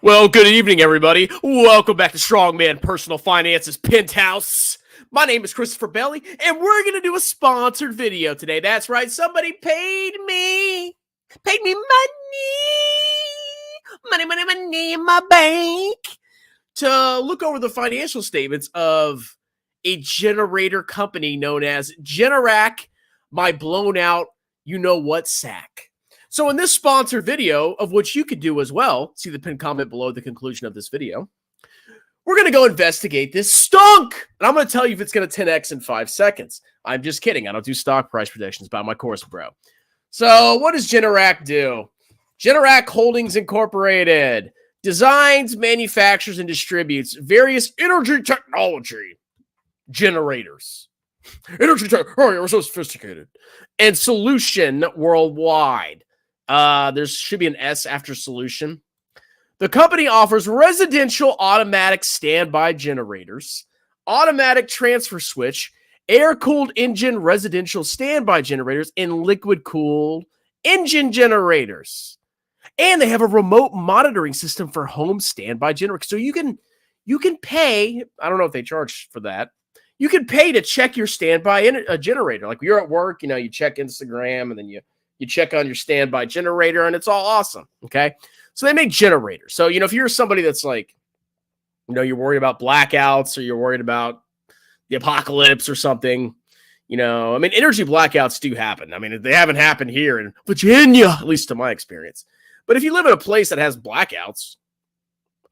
Well, good evening, everybody. Welcome back to Strongman Personal Finance's Penthouse. My name is Christopher Belly, and we're going to do a sponsored video today. That's right, somebody paid me money in my bank to look over the financial statements of a generator company known as Generac, my blown out you-know-what sack. So in this sponsored video, of which you could do as well, see the pinned comment below the conclusion of this video, we're going to go investigate this stunk. And I'm going to tell you if it's going to 10x in 5 seconds. I'm just kidding. I don't do stock price predictions by my course, bro. So what does Generac do? Generac Holdings Incorporated designs, manufactures, and distributes various energy technology generators. Energy tech, oh, you're so sophisticated. And solution worldwide. There should be an S after solution. The company offers residential automatic standby generators, automatic transfer switch, air-cooled engine residential standby generators, and liquid-cooled engine generators. And they have a remote monitoring system for home standby generators. So you can pay, I don't know if they charge for that. You can pay to check your standby generator. Like you're at work, you check Instagram and then you check on your standby generator and it's all awesome. Okay. So they make generators. So, if you're somebody that's like, you're worried about blackouts or you're worried about the apocalypse or something, energy blackouts do happen. They haven't happened here in Virginia, at least to my experience. But if you live in a place that has blackouts,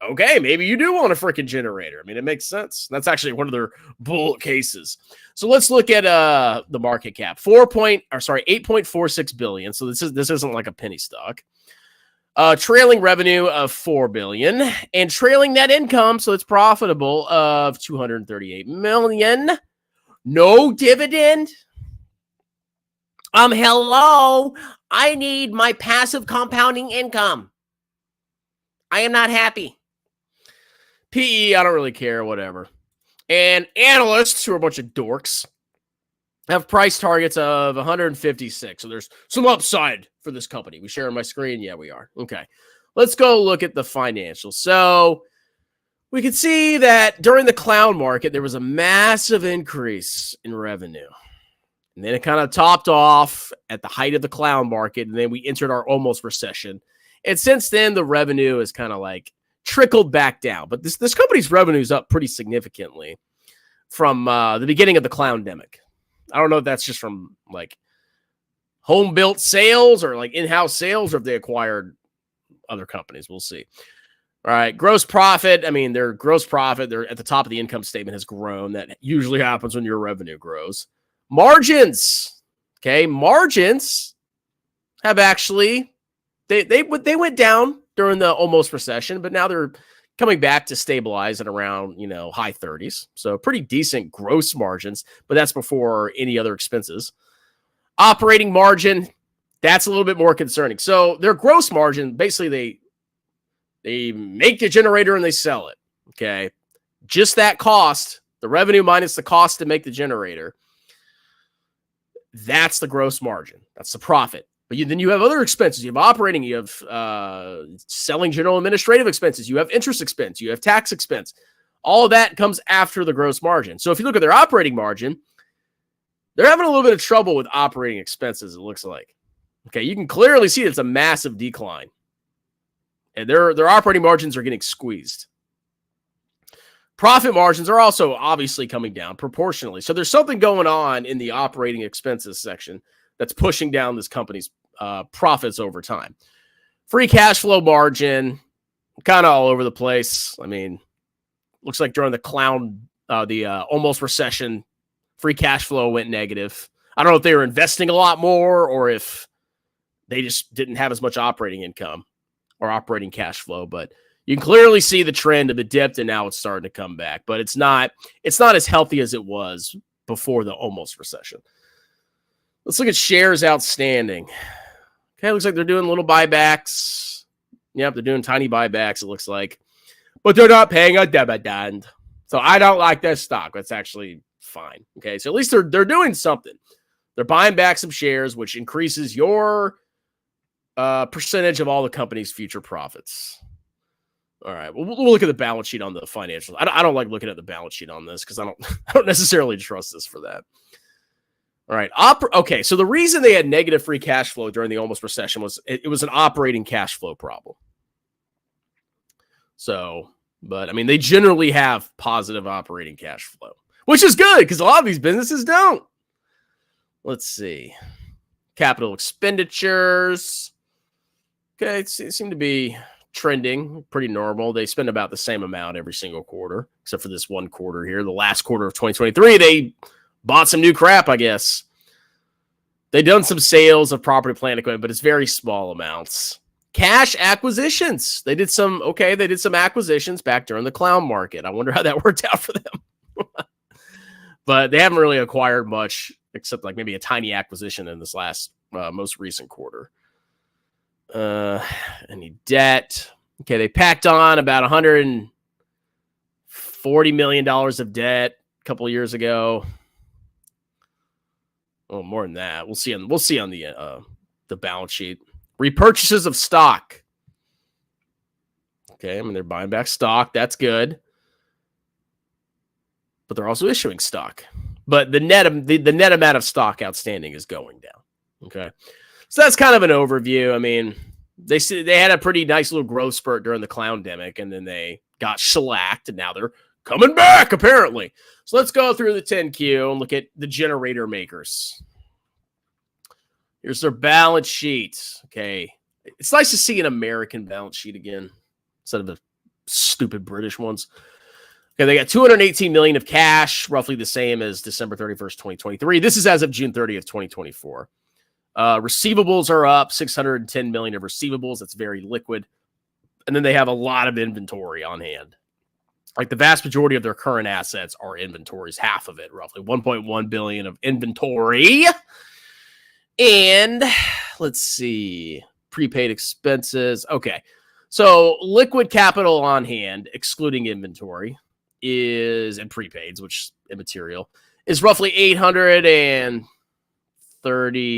okay, maybe you do want a freaking generator. It makes sense. That's actually one of their bullet cases. So let's look at the market cap. 8.46 billion. So this isn't like a penny stock. Trailing revenue of 4 billion and trailing net income, so it's profitable, of 238 million. No dividend. Hello. I need my passive compounding income. I am not happy. PE, I don't really care, whatever. And analysts, who are a bunch of dorks, have price targets of 156. So there's some upside for this company. We share on my screen? Yeah, we are. Okay. Let's go look at the financials. So we can see that during the clown market, there was a massive increase in revenue. And then it kind of topped off at the height of the clown market. And then we entered our almost recession. And since then, the revenue is kind of like trickled back down. But this company's revenue is up pretty significantly from the beginning of the clowndemic. I don't know if that's just from like home built sales or like in-house sales or if they acquired other companies. We'll see. All right. Gross profit. Their gross profit, they're at the top of the income statement, has grown. That usually happens when your revenue grows. Margins. Okay. Margins have actually, they went down during the almost recession, but now they're coming back to stabilize at around, high 30s. So pretty decent gross margins, but that's before any other expenses. Operating margin, that's a little bit more concerning. So their gross margin, basically they make the generator and they sell it. Okay. Just that cost, the revenue minus the cost to make the generator. That's the gross margin. That's the profit. But then you have other expenses. You have operating, you have selling, general administrative expenses, you have interest expense, you have tax expense. All of that comes after the gross margin. So if you look at their operating margin, they're having a little bit of trouble with operating expenses, it looks like. Okay, you can clearly see it's a massive decline. And their operating margins are getting squeezed. Profit margins are also obviously coming down proportionally. So there's something going on in the operating expenses section that's pushing down this company's profits over time. Free cash flow margin, kind of all over the place. Looks like during the almost recession, free cash flow went negative. I don't know if they were investing a lot more or if they just didn't have as much operating income or operating cash flow, but you can clearly see the trend of it dipped and now it's starting to come back, but it's not as healthy as it was before the almost recession. Let's look at shares outstanding. Okay, looks like they're doing little buybacks. Yep, they're doing tiny buybacks, it looks like. But they're not paying a dividend. So I don't like this stock. That's actually fine. Okay, so at least they're doing something. They're buying back some shares, which increases your percentage of all the company's future profits. All right. Well, we'll look at the balance sheet on the financials. I don't like looking at the balance sheet on this because I don't necessarily trust this for that. All right. Okay. So the reason they had negative free cash flow during the almost recession was it was an operating cash flow problem. So, but I mean, they generally have positive operating cash flow, which is good because a lot of these businesses don't. Let's see. Capital expenditures. Okay. It seemed to be trending pretty normal. They spend about the same amount every single quarter, except for this one quarter here. The last quarter of 2023, they bought some new crap, I guess. They've done some sales of property, plant, equipment, but it's very small amounts. Cash acquisitions. They did some acquisitions back during the clown market. I wonder how that worked out for them. But they haven't really acquired much, except like maybe a tiny acquisition in this last most recent quarter. Any debt? Okay, they packed on about $140 million of debt a couple of years ago. Oh, more than that. We'll see on the balance sheet. Repurchases of stock. Okay, I mean they're buying back stock. That's good, but they're also issuing stock. But the net amount of stock outstanding is going down. Okay. So that's kind of an overview. I mean, they had a pretty nice little growth spurt during the clown-demic, and then they got shellacked, and now they're coming back, apparently. So let's go through the 10Q and look at the generator makers. Here's their balance sheet. Okay. It's nice to see an American balance sheet again instead of the stupid British ones. Okay, they got $218 million of cash, roughly the same as December 31st, 2023. This is as of June 30th, 2024. Receivables are up, $610 million of receivables. That's very liquid. And then they have a lot of inventory on hand. Like the vast majority of their current assets are inventories, half of it, roughly $1.1 billion of inventory. And let's see, prepaid expenses. Okay, so liquid capital on hand, excluding inventory, and prepaids, which is immaterial, is roughly $830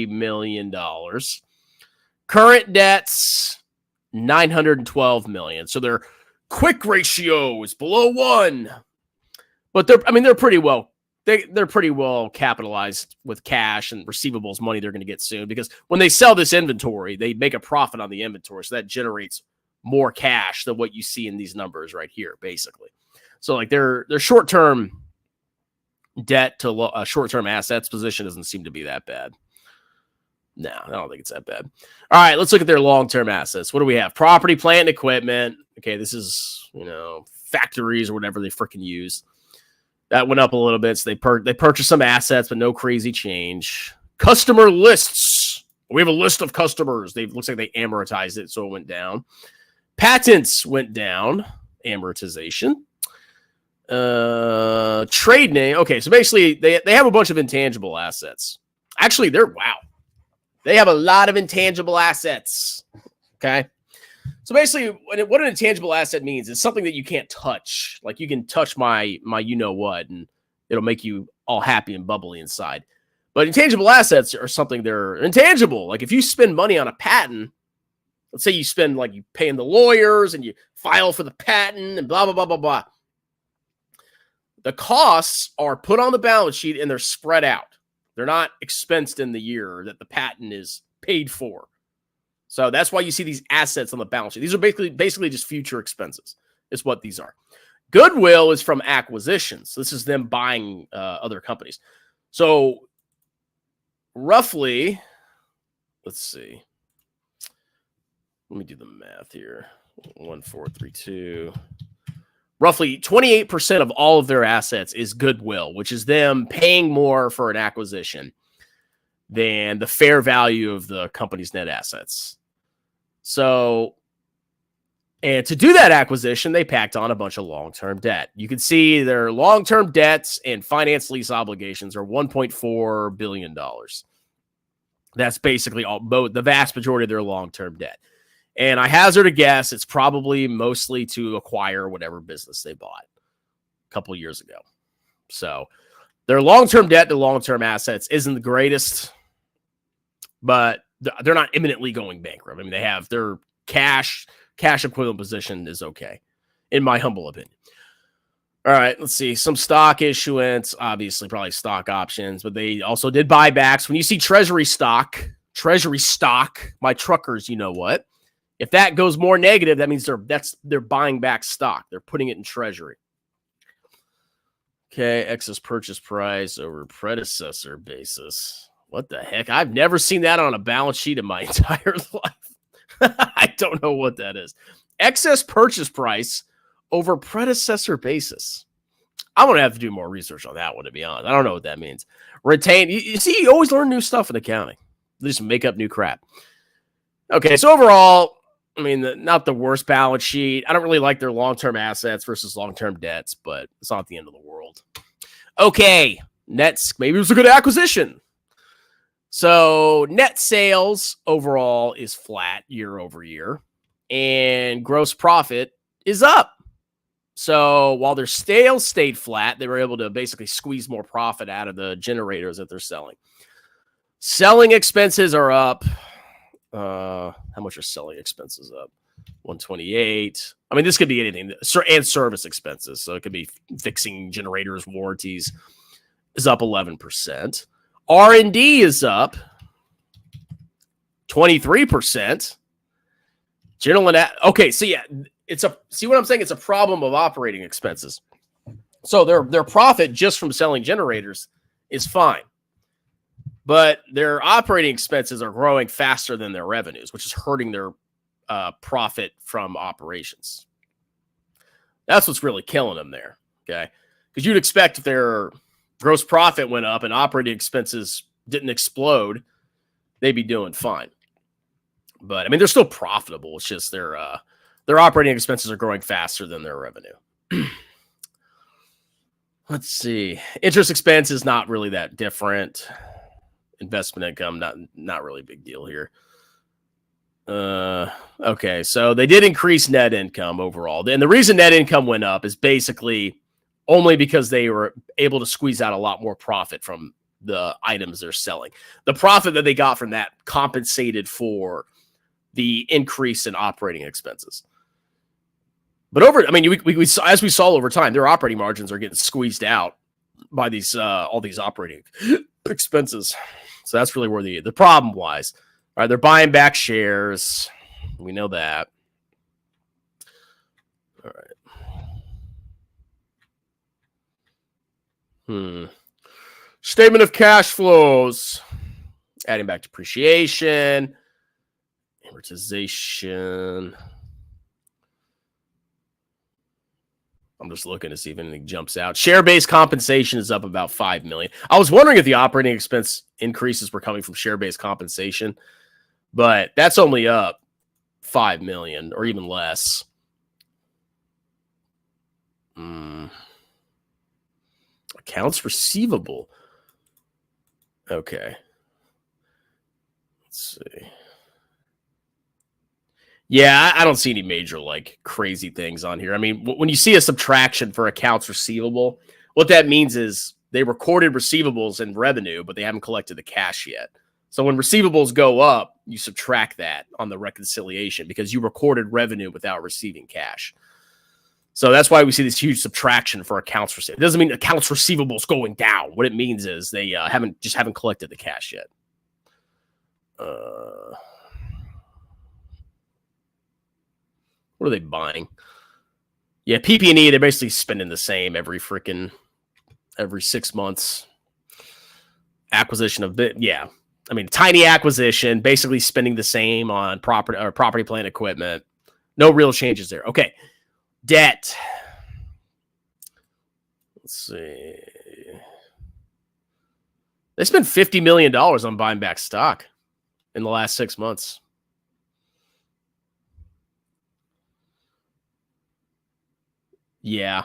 million. Current debts, $912 million. So their quick ratio is below 1. But they're pretty well. They're pretty well capitalized with cash and receivables money they're going to get soon, because when they sell this inventory, they make a profit on the inventory. So that generates more cash than what you see in these numbers right here, basically. So like their short-term debt to short-term assets position doesn't seem to be that bad. No, I don't think it's that bad. All right, let's look at their long-term assets. What do we have? Property, plant, and equipment. Okay, this is, factories or whatever they freaking use. That went up a little bit, so they purchased some assets, but no crazy change. Customer lists. We have a list of customers. Looks like they amortized it, so it went down. Patents went down. Amortization. Trade name. Okay, so basically, they have a bunch of intangible assets. Actually, they have a lot of intangible assets. Okay. So basically, what an intangible asset means is something that you can't touch. Like you can touch my you-know-what, and it'll make you all happy and bubbly inside. But intangible assets are something they're intangible. Like if you spend money on a patent, let's say you spend, like, you paying the lawyers and you file for the patent and blah, blah, blah, blah, blah. The costs are put on the balance sheet and they're spread out. They're not expensed in the year that the patent is paid for. So that's why you see these assets on the balance sheet. These are basically just future expenses. Is what these are. Goodwill is from acquisitions. This is them buying other companies. So roughly, let's see. Let me do the math here. 1432. Roughly 28% of all of their assets is goodwill, which is them paying more for an acquisition than the fair value of the company's net assets. So, and to do that acquisition, they packed on a bunch of long-term debt. You can see their long-term debts and finance lease obligations are $1.4 billion. That's basically the vast majority of their long-term debt. And I hazard a guess, it's probably mostly to acquire whatever business they bought a couple of years ago. So their long-term debt to long-term assets isn't the greatest, but they're not imminently going bankrupt. I mean, they have their cash equivalent position is okay. in my humble opinion. All right, let's see. Some stock issuance, obviously probably stock options, but they also did buybacks. When you see treasury stock, my truckers, you know what? If that goes more negative, that means they're buying back stock. They're putting it in treasury. Okay, excess purchase price over predecessor basis. What the heck? I've never seen that on a balance sheet in my entire life. I don't know what that is. Excess purchase price over predecessor basis. I'm going to have to do more research on that one, to be honest. I don't know what that means. Retain. You see, you always learn new stuff in accounting. They just make up new crap. Okay, so overall, I mean, not the worst balance sheet. I don't really like their long-term assets versus long-term debts, but it's not the end of the world. Okay, nets. Maybe it was a good acquisition. So net sales overall is flat year over year, and gross profit is up. So while their sales stayed flat, they were able to basically squeeze more profit out of the generators that they're selling. Selling expenses are up. How much are selling expenses up? 128. I mean, this could be anything. And service expenses. So it could be fixing generators, warranties is up 11%. R&D is up 23%. Okay, so yeah, see what I'm saying? It's a problem of operating expenses. So their profit just from selling generators is fine. But their operating expenses are growing faster than their revenues, which is hurting their profit from operations. That's what's really killing them there, okay? Because you'd expect if their gross profit went up and operating expenses didn't explode, they'd be doing fine. But, I mean, they're still profitable. It's just their operating expenses are growing faster than their revenue. Let's see. Interest expense is not really that different. Investment income, not really a big deal here. Okay, so they did increase net income overall. And the reason net income went up is basically only because they were able to squeeze out a lot more profit from the items they're selling. The profit that they got from that compensated for the increase in operating expenses. But we saw, as we saw over time, their operating margins are getting squeezed out by these all these operating expenses. So that's really where the problem lies. All right, they're buying back shares. We know that. All right. Statement of cash flows. Adding back depreciation, amortization. I'm just looking to see if anything jumps out. Share-based compensation is up about $5 million. I was wondering if the operating expense increases were coming from share-based compensation, but that's only up $5 million or even less. Accounts receivable. Okay. Let's see. Yeah, I don't see any major, crazy things on here. I mean, when you see a subtraction for accounts receivable, what that means is they recorded receivables in revenue, but they haven't collected the cash yet. So when receivables go up, you subtract that on the reconciliation because you recorded revenue without receiving cash. So that's why we see this huge subtraction for accounts receivable. It doesn't mean accounts receivables going down. What it means is they haven't collected the cash yet. What are they buying? Yeah, PP&E, they're basically spending the same every 6 months. Acquisition of tiny acquisition, basically spending the same on property, plant, equipment. No real changes there. Okay. Debt. Let's see. They spent $50 million on buying back stock in the last 6 months. Yeah.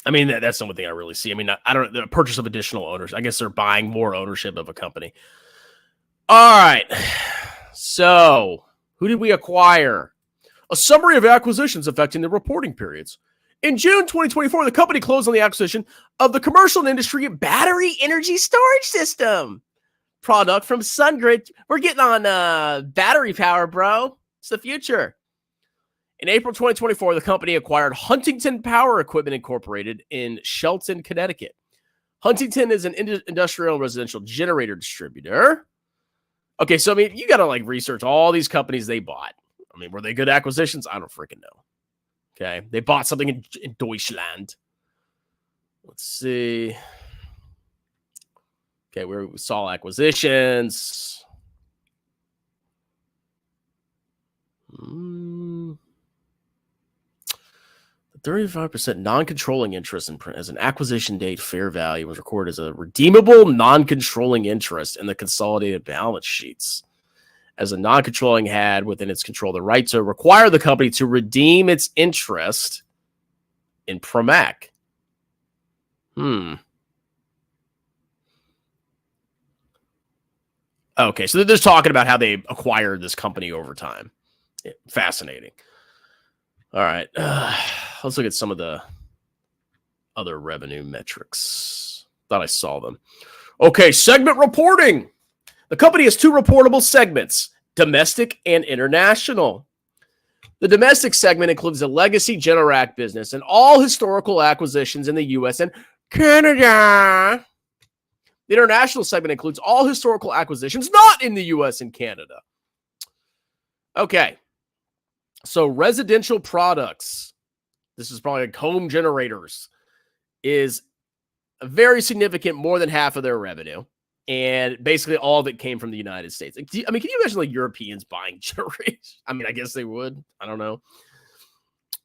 I mean, that's the only thing I really see. I mean, the purchase of additional owners. I guess they're buying more ownership of a company. All right. So, who did we acquire? A summary of acquisitions affecting the reporting periods. In June 2024, the company closed on the acquisition of the commercial and industry battery energy storage system product from SunGrid. We're getting on battery power, bro. It's the future. In April 2024, the company acquired Huntington Power Equipment Incorporated in Shelton, Connecticut. Huntington is an industrial and residential generator distributor. Okay, so I mean, you got to like research all these companies they bought. I mean, were they good acquisitions? I don't freaking know. Okay, they bought something in Deutschland. Let's see. Okay, we saw acquisitions. The 35% non-controlling interest as an acquisition date fair value was recorded as a redeemable non-controlling interest in the consolidated balance sheets. As a non-controlling had within its control the right to require the company to redeem its interest in Pramac. Okay, so they're talking about how they acquired this company over time. Fascinating. All right, let's look at some of the other revenue metrics. Thought I saw them. Okay, segment reporting. The company has two reportable segments, domestic and international. The domestic segment includes the legacy Generac business and all historical acquisitions in the U.S. and Canada. The international segment includes all historical acquisitions not in the U.S. and Canada. Okay. So residential products, this is probably like home generators, is a very significant, more than half of their revenue. And basically all of it came from the United States. I mean, can you imagine like Europeans buying generators? I mean, I guess they would. I don't know.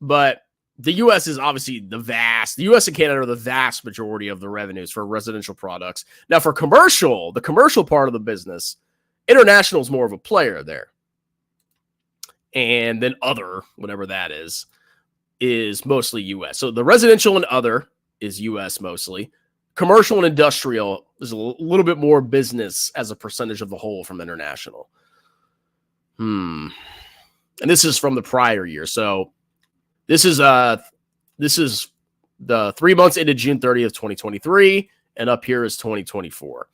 But the U.S. is obviously the U.S. and Canada are the vast majority of the revenues for residential products. Now for commercial, the commercial part of the business, international is more of a player there. And then other, whatever that is mostly U.S. So the residential and other is U.S. mostly. Commercial and industrial is a little bit more business as a percentage of the whole from international. And this is from the prior year. So this is the 3 months into June 30th, 2023, and up here is 2024.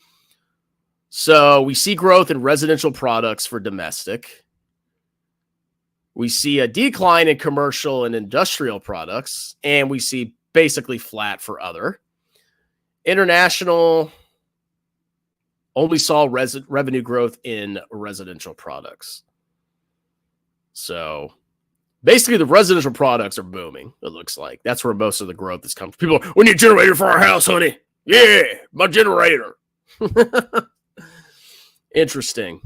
So we see growth in residential products for domestic. We see a decline in commercial and industrial products, and we see basically flat for other. International only saw revenue growth in residential products. So basically the residential products are booming, it looks like. That's where most of the growth is coming from. People, we need a generator for our house, honey. Yeah, my generator. Interesting.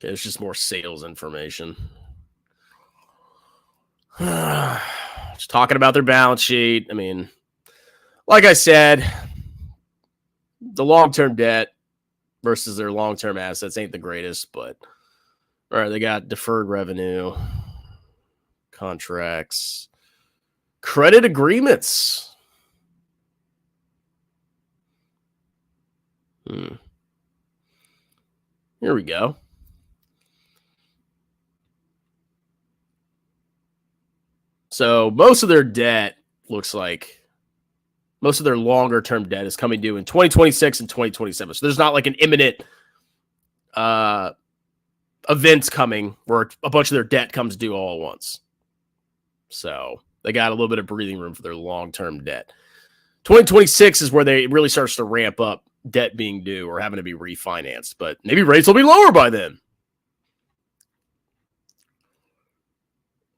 Okay, it's just more sales information. Just talking about their balance sheet. I mean, like I said, the long-term debt versus their long-term assets ain't the greatest, but all right, they got deferred revenue, contracts, credit agreements. Here we go. So most of their debt looks like most of their longer term debt is coming due in 2026 and 2027. So there's not like an imminent events coming where a bunch of their debt comes due all at once. So they got a little bit of breathing room for their long-term debt. 2026 is where they really starts to ramp up debt being due or having to be refinanced, but maybe rates will be lower by then.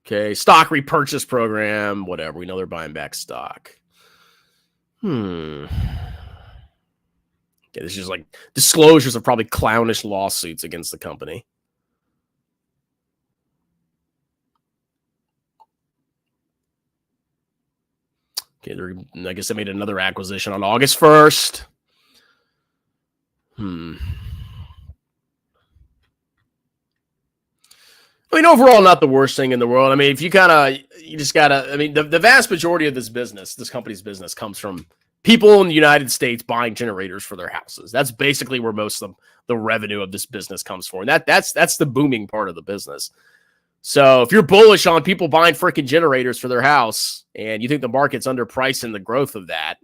Okay, stock repurchase program, whatever. We know they're buying back stock. Okay, this is just like disclosures of probably clownish lawsuits against the company. Okay, I guess they made another acquisition on August 1st. I mean, overall, not the worst thing in the world. I mean, if you just gotta, I mean, the vast majority of this company's business comes from people in the United States buying generators for their houses. That's basically where most of the revenue of this business comes from. And that's the booming part of the business. So if you're bullish on people buying freaking generators for their house and you think the market's underpricing the growth of that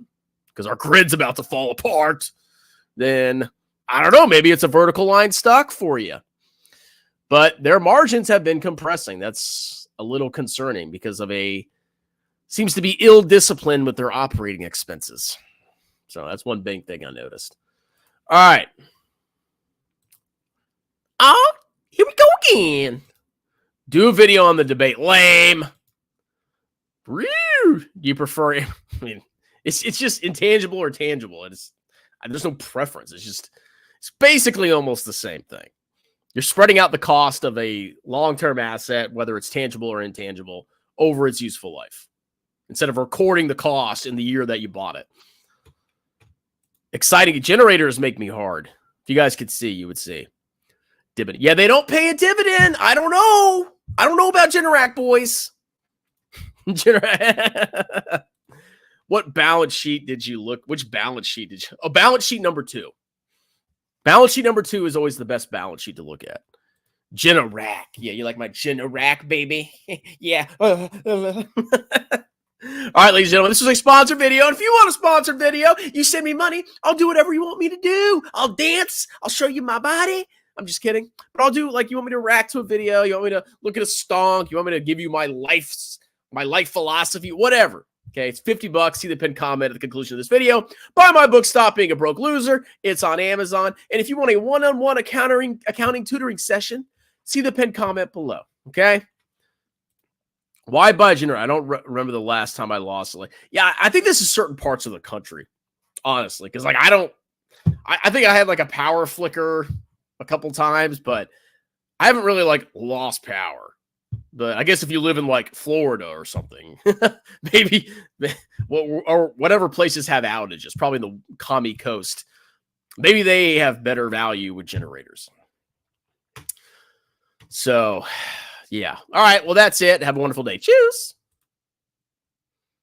because our grid's about to fall apart, then I don't know, maybe it's a vertical line stock for you. But their margins have been compressing. That's a little concerning because of seems to be ill discipline with their operating expenses. So that's one big thing I noticed. All right. Oh, here we go again. Do a video on the debate. Lame. Do you prefer? I mean, it's just intangible or tangible. There's no preference. It's basically almost the same thing. You're spreading out the cost of a long-term asset, whether it's tangible or intangible, over its useful life, instead of recording the cost in the year that you bought it. Exciting. Generators make me hard. If you guys could see, you would see. Dividend. Yeah, they don't pay a dividend. I don't know. I don't know about Generac, boys. What balance sheet did you look? Which balance sheet did you? Oh, balance sheet number 2. Balance sheet number 2 is always the best balance sheet to look at. Generac. Yeah, you like my Generac, baby? Yeah. All right, ladies and gentlemen, this is a sponsored video. And if you want a sponsored video, you send me money. I'll do whatever you want me to do. I'll dance. I'll show you my body. I'm just kidding. But I'll do, like, you want me to react to a video. You want me to look at a stonk. You want me to give you my life philosophy, whatever. Okay, it's $50. See the pinned comment at the conclusion of this video. Buy my book, Stop Being a Broke Loser. It's on Amazon. And if you want a one-on-one accounting tutoring session, see the pinned comment below. Okay? Why buy Generac? I don't remember the last time I lost it. Yeah, I think this is certain parts of the country, honestly, because I think I had like a power flicker a couple times, but I haven't really like lost power. But I guess if you live in like Florida or something, maybe or whatever places have outages, probably the commie coast, maybe they have better value with generators. So, yeah. All right. Well, that's it. Have a wonderful day. Cheers.